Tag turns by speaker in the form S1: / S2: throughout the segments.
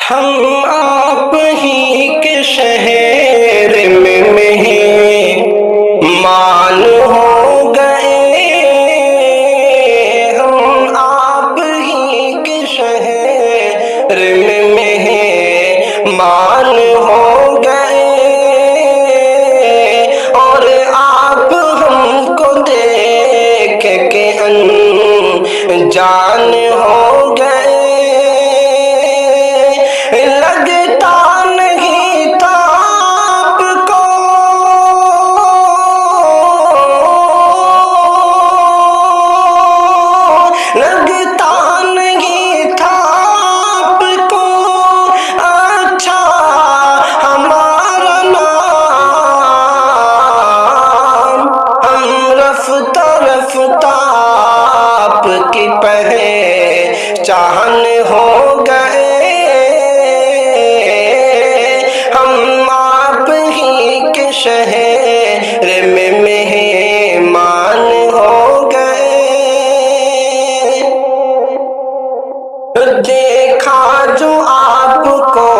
S1: ہم آپ ہی کے شہر میں مہمان ہو گئے، ہم آپ ہی کے شہر میں مہمان ہو گئے، اور آپ ہم کو دیکھ کے انجان ہو گئے۔ لگتا نہیں تھا آپ کو لگتا نہیں تھا آپ کو اچھا ہمارا نام، ہم رفتہ رفتہ آپ کی پہچان ہو گئے، ہم آپ ہی کے شہر میں مہمان ہو گئے۔ دیکھا جو آپ کو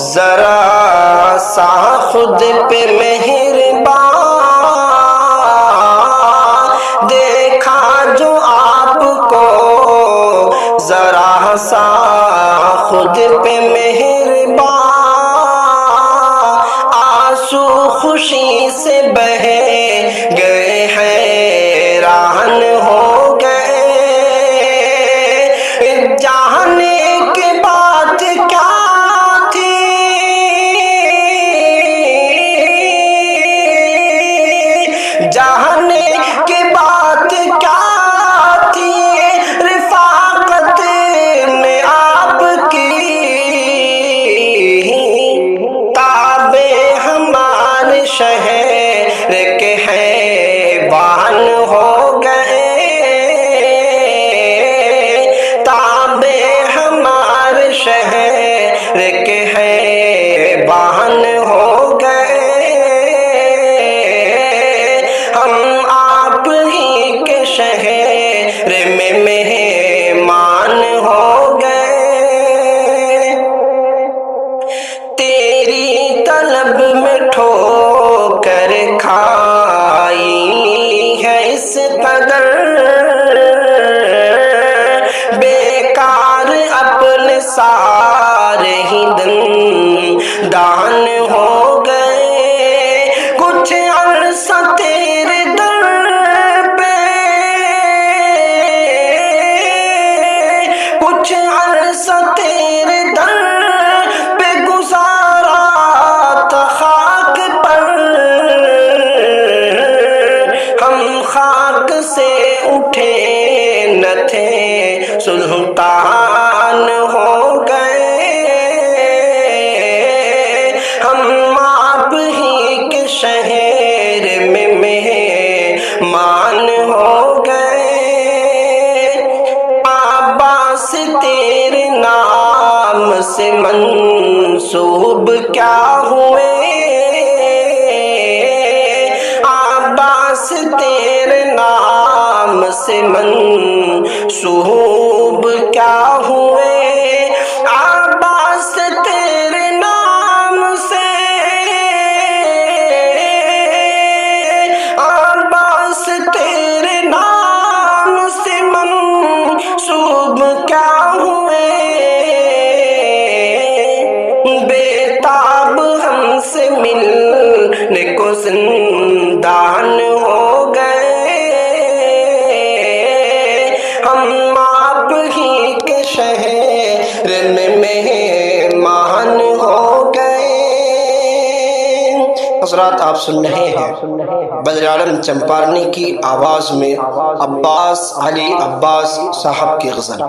S1: ذرا سا خود پہ مہربان، دیکھا جو آپ کو ذرا سا خود پہ مہربان، آنسو خوشی سے بہہ گئے، حیران ہو گئے، جانے کی بات کیا تھی، جانے کی بات کیا تھی، رفاقت میں آپ کی تابع ہمارے شہر کے حیوان ہو گئے، تابع ہمارے شہر کے حیوان ہو گئے، ہم آپ ہی کے شہر میں مہمان ہو گئے۔ تیری طلب میں ٹھوکر کھائی ہے اس قدر، بیکار اپنے سارے ہی دان ہو گئے، کچھ عرصہ تیرے در پہ، کچھ عرصہ تیرے در پہ گزارا تھا خاک پر، ہم خاک سے اٹھے نہ تھے سلطان ہو گئے، ہم آپ ہی کے شہر میں مہمان ہو گئے، عباس تیرے نام سے منسوب کیا ہوئے، عباس تیرے نام سے منسوب کیا ہوئے، عباس تیرے نام سے، عباس تیرے نام سے منسوب کیا ہوئے، بےتاب ہم سے ملنے کو زندان ہو گئے، ہم آپ ہی کے شہر میں مہمان ہو گئے۔ حضرات آپ سن رہے ہیں بدر عالم چمپارنی کی آواز میں عباس علی عباس صاحب کی غزل۔